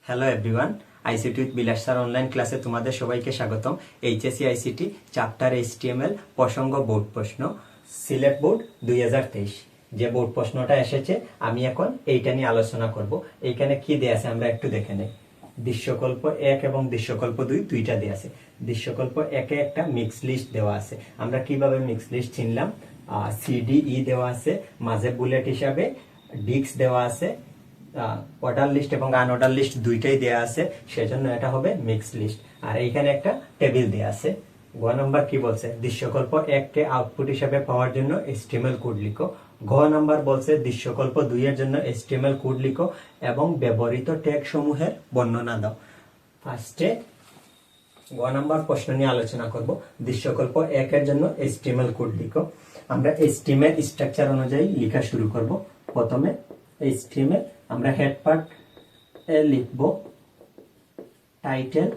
Hello everyone, ICT with Vilas sir online ক্লাসে তোমাদের সবাইকে স্বাগতম। এইচএসসি আইসিটি চ্যাপ্টার এইচটিএমএল প্রসঙ্গ বোর্ড প্রশ্ন সিলেট বোর্ড 2023 যে বোর্ড প্রশ্নটা এসেছে আমি এখন এইটা নিয়ে আলোচনা করব। এইখানে কি দেয়া আছে আমরা একটু দেখে নেই। দৃশ্যকল্প 1 এবং দৃশ্যকল্প 2 দুইটা দেয়া আছে। দৃশ্যকল্প 1 এ একটা মিক্স লিস্ট দেওয়া আছে। আমরা কিভাবে মিক্স লিস্ট চিনলাম? সিডিই দেওয়া আছে, মাঝে বুলেট হিসাবে ডিক্স দেওয়া আছে, অর্ডার লিস্ট এবং আনঅর্ডার লিস্ট দুইটাই দেয়া আছে, সেজন্য এটা হবে মিক্স লিস্ট। আর এইখানে একটা টেবিল দেয়া আছে। গ নাম্বার কি বলছে? দৃশ্যকল্প 1 কে আউটপুট হিসাবে পাওয়ার জন্য HTML কোড লিখো। ঘ নাম্বার বলছে দৃশ্যকল্প 2 এর জন্য HTML কোড লিখো এবং ব্যবহৃত ট্যাগ সমূহের বর্ণনা দাও। ফার্স্টে গ নাম্বার প্রশ্ন নিয়ে আলোচনা করব। দৃশ্যকল্প 1 এর জন্য HTML কোড লিখো। আমরা HTML স্ট্রাকচার অনুযায়ী লেখা শুরু করব। প্রথমে HTML আমরা হেড পার্ট এ লিখব টাইটেল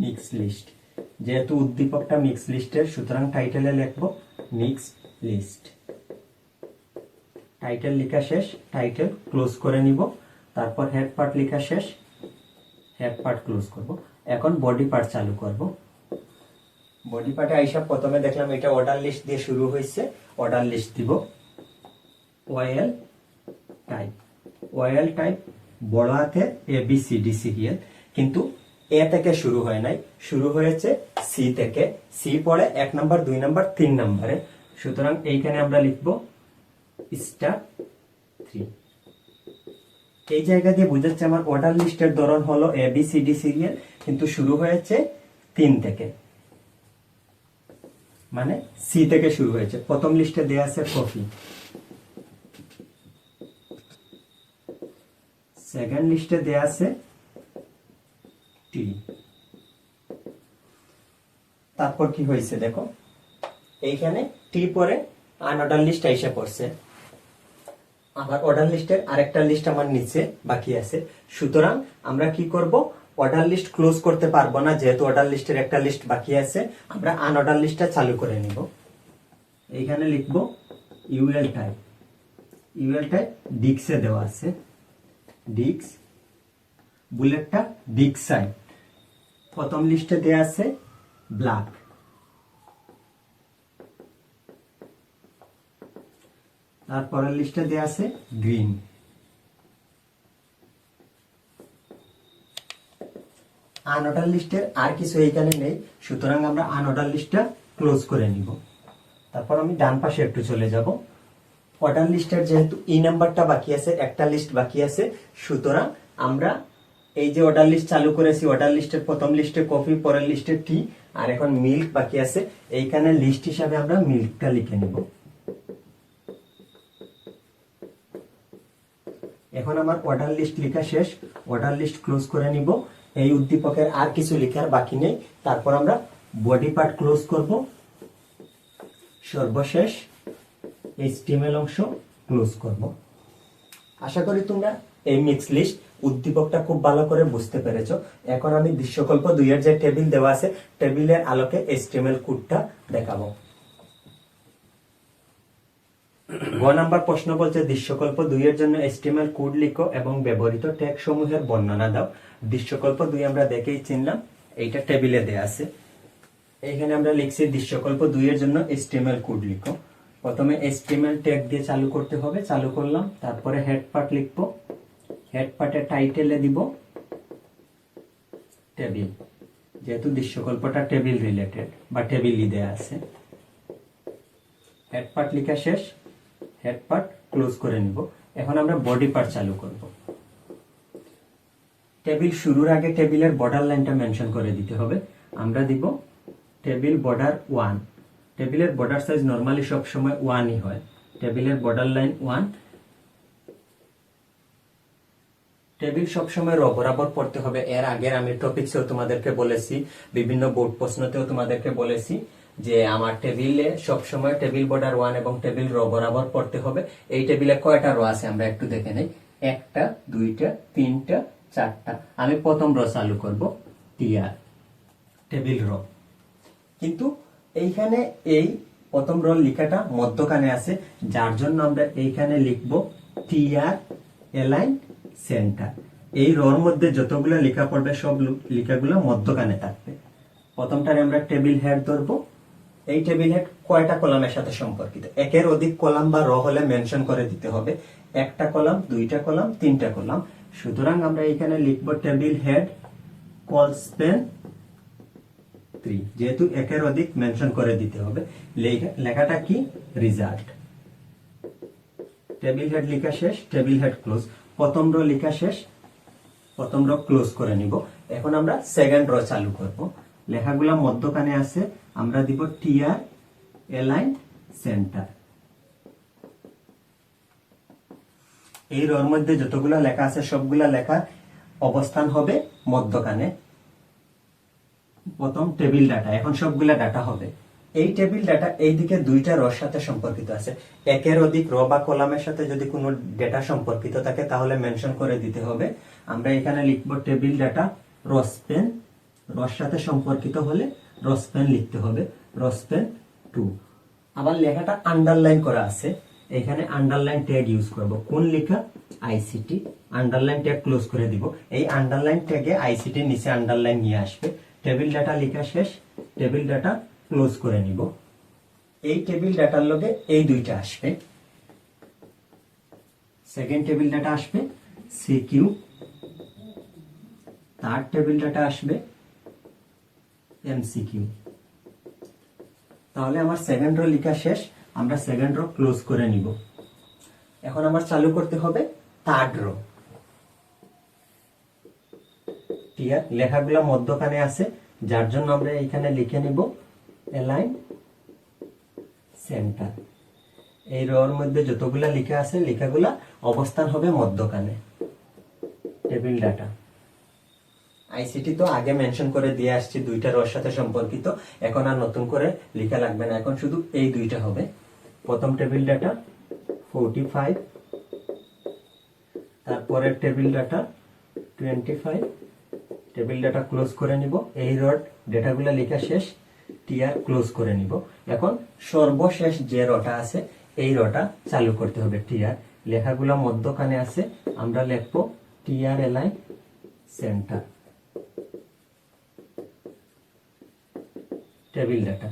মিক্স লিস্ট। যেহেতু উদ্দীপকটা মিক্স লিস্টের, সুতরাং টাইটেলে লিখব মিক্স লিস্ট। টাইটেল লেখা শেষ, টাইটেল ক্লোজ করে নিব। তারপর হেড পার্ট লেখা শেষ, হেড পার্ট ক্লোজ করব। এখন বডি পার্ট চালু করব। বডি পার্টে আইসা প্রথমে দেখলাম এটা অর্ডার লিস্ট দিয়ে শুরু হয়েছে, অর্ডার লিস্ট দিব। ওয়েল টাইপ, ওয়েল টাইপ বড় হাতে ABCD সিরিয়াল, কিন্তু এ থেকে শুরু হয় নাই, শুরু হয়েছে সি থেকে। সি পড়ে 1 নাম্বার 2 নাম্বার 3 নাম্বারে, সুতরাং এইখানে আমরা লিখব স্টার 3। এই জায়গা দিয়ে বুঝাচ্ছে আমার অর্ডার লিস্টের ধরন হলো ABCD সিরিয়াল, কিন্তু শুরু হয়েছে 3 থেকে, মানে সি থেকে শুরু হয়েছে। প্রথম লিস্টে দেয়া আছে কফি, সেকেন্ড লিস্টে দেয়া আছে টি। তারপর কি হয়েছে দেখো, এইখানে টি পরে আনঅর্ডার লিস্ট এসে পড়ছে। আবার অর্ডার লিস্টের আরেকটা লিস্ট আমার নিচে বাকি আছে, সুতরাং আমরা কি করব? অর্ডার লিস্ট ক্লোজ করতে পারবো না, যেহেতু অর্ডার লিস্টের একটা লিস্ট বাকি আছে। আমরা আনঅর্ডার লিস্টটা চালু করে নিব। এইখানে লিখব ইউএল টাইপ। ইউএল টাইপ ডিক্সে দেওয়া আছে, ডিক্স বুলেটটা ডিক সাইড। প্রথম লিস্টে দেয়া আছে ব্ল্যাক, তারপরের লিস্টে দেয়া আছে গ্রিন। আনঅর্ডার লিস্টের আর কিছু এইখানে নেই, সুতরাং আমরা আনঅর্ডার লিস্টটা ক্লোজ করে নিব। তারপর আমি ডান পাশে একটু চলে যাব। অর্ডার লিস্টের যেহেতু নাম্বারটা বাকি আছে, একটা লিস্ট বাকি আছে, সুতরাং আমরা এই যে অর্ডার লিস্ট চালু করেছি, অর্ডার লিস্টের প্রথম লিস্টে কফি, পরের লিস্টে টি, আর এখন মিল্ক বাকি আছে। এইখানে লিস্ট হিসাবে আমরা মিল্কটা লিখে নিব। এখন আমার অর্ডার লিস্ট লেখা শেষ, অর্ডার লিস্ট ক্লোজ করে নিব। এই উদ্দীপকের আর কিছু লেখার বাকি নেই। তারপর আমরা বডি পার্ট ক্লোজ করব। সর্বশেষ HTML অংশ ক্লোজ করব। আশা করি তোমরা এই মিক্স লিস্ট উদ্দীপকটা খুব ভালো করে বুঝতে পেরেছো। এখন আমি দৃশ্যকল্প 2 এর যে টেবিল দেওয়া আছে, টেবিলের আলোকে HTML কোডটা দেখাবো। গ নাম্বার প্রশ্ন বলছে দৃশ্যকল্প 2 এর জন্য HTML কোড লিখো এবং ব্যবহৃত ট্যাগ সমূহের বর্ণনা দাও। দৃশ্যকল্প 2 আমরা দেখেই চিনলাম, এইটা টেবিলে দেয়া আছে। এইখানে আমরা লিখছি দৃশ্যকল্প 2 এর জন্য HTML কোড লিখো। প্রথমে HTML ট্যাগ দিয়ে চালু করতে হবে, চালু করলাম। তারপরে হেড পার্ট লিখবো, হেড পার্টের টাইটেলে দিব টেবিল, যেহেতু দৃশ্যকল্পটা টেবিল রিলেটেড বা টেবিলই দেয়া আছে। হেড পার্ট লেখা শেষ, হেড পার্ট ক্লোজ করে নিব। এখন আমরা বডি পার্ট চালু করব। টেবিল শুরুর আগে টেবিলের বর্ডার লাইনটা মেনশন করে দিতে হবে। আমরা দিব টেবিল বর্ডার 1। টেবিলের বর্ডার সাইজ নরমালি সব সময় 1ই হয়। টেবিলের বর্ডার লাইন 1। টেবিল সবসময় র বরাবর পড়তে হবে। এর আগের আমি টপিকসেও তোমাদেরকে বলেছি, বিভিন্ন বোর্ড প্রশ্নতেও তোমাদেরকে বলেছি যে আমার টেবিলে সবসময় টেবিল বর্ডার 1 এবং টেবিল র বরাবর পড়তে হবে। এই টেবিলে কয়টা রো আছে আমরা একটু দেখে নেই। 1টা 2টা 3টা 4টা। আমি প্রথম রো চালু করব, টিআর টেবিল র। কিন্তু এইখানে এই প্রথম রো লেখাটা মধ্যখানে আছে, যার জন্য আমরা এইখানে লিখব টিআর এলাইন সেন্টার। এই রর মধ্যে যতগুলো লেখা পড়বে সব লেখাগুলো মধ্যখানে থাকবে। প্রথমটারে আমরা টেবিল হেড ধরবো। এই টেবিল হেড কয়টা কলামের সাথে সম্পর্কিত? একের অধিক কলাম বা র হলে মেনশন করে দিতে হবে। একটা কলাম, দুইটা কলাম, তিনটা কলাম। সুতরাং আমরা এখানে লিখবো টেবিল হেড কলস্পেন 3, যেহেতু একের অধিক মেনশন করে দিতে হবে। লেখাটা কি? রিজাল্ট। টেবিল হেড লেখা শেষ, টেবিল হেড ক্লোজ। প্রথম রো লেখা শেষ, প্রথম রো ক্লোজ করে নিব। এখন আমরা সেকেন্ড রো চালু করব। লেখাগুলা মধ্যখানে আছে, আমরা দিব টিআর এলাইন সেন্টার। এই রোর মধ্যে যতগুলা লেখা আছে সবগুলা লেখা অবস্থান হবে মধ্যখানে। প্রথম টেবিল ডাটা, এখন সবগুলা ডাটা হবে। এই টেবিল ডাটা এইদিকে দুইটা রোর সাথে সম্পর্কিত আছে। একের অধিক রো বা কলামের সাথে যদি কোনো ডেটা সম্পর্কিত থাকে তাহলে মেনশন করে দিতে হবে। আমরা এখানে লিখবো টেবিল ডাটা রসপেন, রস সাথে সম্পর্কিত হলে রসপেন লিখতে হবে, রসপেন 2। আবার লেখাটা আন্ডারলাইন করা আছে, এখানে আন্ডারলাইন ট্যাগ ইউজ করব। কোন লেখা? আইসিটি। আন্ডারলাইন ট্যাগ ক্লোজ করে দিব। এই আন্ডারলাইন ট্যাগে আইসিটি নিচে আন্ডারলাইন নিয়ে আসবে। টেবিল ডাটা লেখা শেষ, টেবিল ডাটা ক্লোজ করে নিব। এই টেবিল ডাটার লগে এই দুইটা আসবে। সেকেন্ড টেবিল ডাটা আসবে সিকিউ, থার্ড টেবিল ডাটা আসবে এমসিকিউ। তাহলে আমার সেকেন্ড রো লেখা শেষ, আমরা সেকেন্ড রো ক্লোজ করে নিব। এখন আমার চালু করতে হবে থার্ড রো। ঠিক আছে, লেখাগুলো মধ্যখানে আছে, যার জন্য আমরা এখানে লিখে নিব এলাইন সেন্টার। এই রোর মধ্যে যতগুলা লেখা আছে লেখাগুলা অবস্থান হবে মধ্যখানে। টেবিল ডাটা আইসিটি তো আগে মেনশন করে দিয়ে আসছি, দুইটা রোর সাথে সম্পর্কিত। এখন আর নতুন করে লেখা লাগবে না, এখন শুধু এই দুইটা হবে। প্রথম টেবিল ডাটা 45, তারপরে table data 25। Table data close করে নিব। এই রোড ডেটাগুলো লেখা শেষ, টিআর ক্লোজ করে নিব। এখন সর্বশেষ যে রোটা আছে এই রোটা চালু করতে হবে। টিআর লেখাগুলো মধ্যখানে আছে, আমরা লিখবো TR align centre. Table data,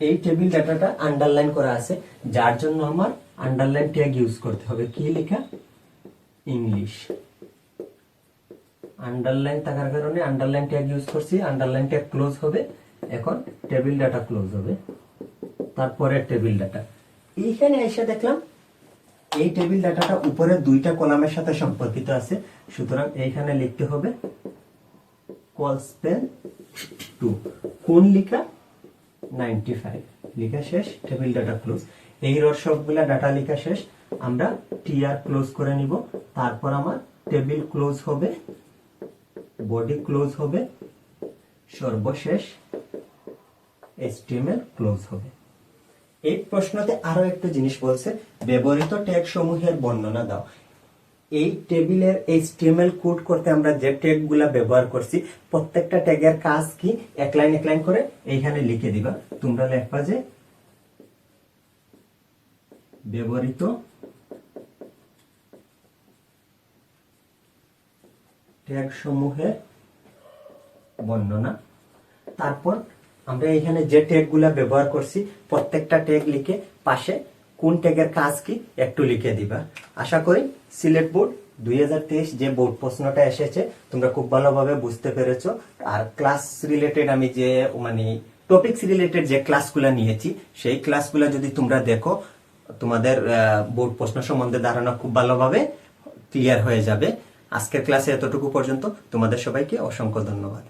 এই টেবিল ডাটাটা আন্ডারলাইন করা আছে, যার জন্য আমার আন্ডারলাইন ট্যাগ ইউজ করতে হবে। কি লেখা? ইংলিশ। আন্ডারলাইন থাকার কারণে আন্ডারলাইন ট্যাগ ইউজ করছি, আন্ডারলাইন ট্যাগ ক্লোজ হবে। এখন টেবিল ডাটা ক্লোজ হবে, তারপরে টেবিল ডাটা। এইখানে এসে দেখলাম এই টেবিল ডাটাটা উপরে দুইটা কলামের সাথে সম্পর্কিত আছে, সুতরাং এইখানে লিখতে হবে কলস্পেন 2। কোন লেখা? 95। লেখা শেষ, টেবিল ডাটা ক্লোজ। এই রোর সবগুলা ডাটা লেখা শেষ, আমরা টিআর ক্লোজ করে নিব। তারপর আমার টেবিল ক্লোজ হবে, বডি ক্লোজ হবে, সর্বশেষ HTML ক্লোজ হবে। এই প্রশ্নতে আরো একটা জিনিস বলছে, ব্যবহৃত ট্যাগ সমূহের বর্ণনা দাও। এই টেবিলের HTML কোড করতে আমরা যে ট্যাগ গুলা ব্যবহার করছি প্রত্যেকটা ট্যাগের কাজ কি এক লাইন করে এইখানে লিখে দিবা। তোমরা লিখবা যে ব্যবহৃত ট্যাগ সমূহের বর্ণনা। তারপর আমরা এখানে যে ট্যাগ গুলা ব্যবহার করছি প্রত্যেকটা ট্যাগ লিখে পাশে কোন ট্যাগের কাজ কি একটু লিখে দিবা। আশা করি সিলেট বোর্ড 2023 যে বোর্ড প্রশ্নটা এসেছে তোমরা খুব ভালোভাবে বুঝতে পেরেছো। আর ক্লাস রিলেটেড আমি যে টপিকস রিলেটেড যে ক্লাসগুলো নিয়েছি সেই ক্লাসগুলো যদি তোমরা দেখো তোমাদের বোর্ড প্রশ্ন সম্বন্ধে ধারণা খুব ভালোভাবে ক্লিয়ার হয়ে যাবে। আজকের ক্লাসে এতটুকু পর্যন্ত। তোমাদের সবাইকে অসংখ্য ধন্যবাদ।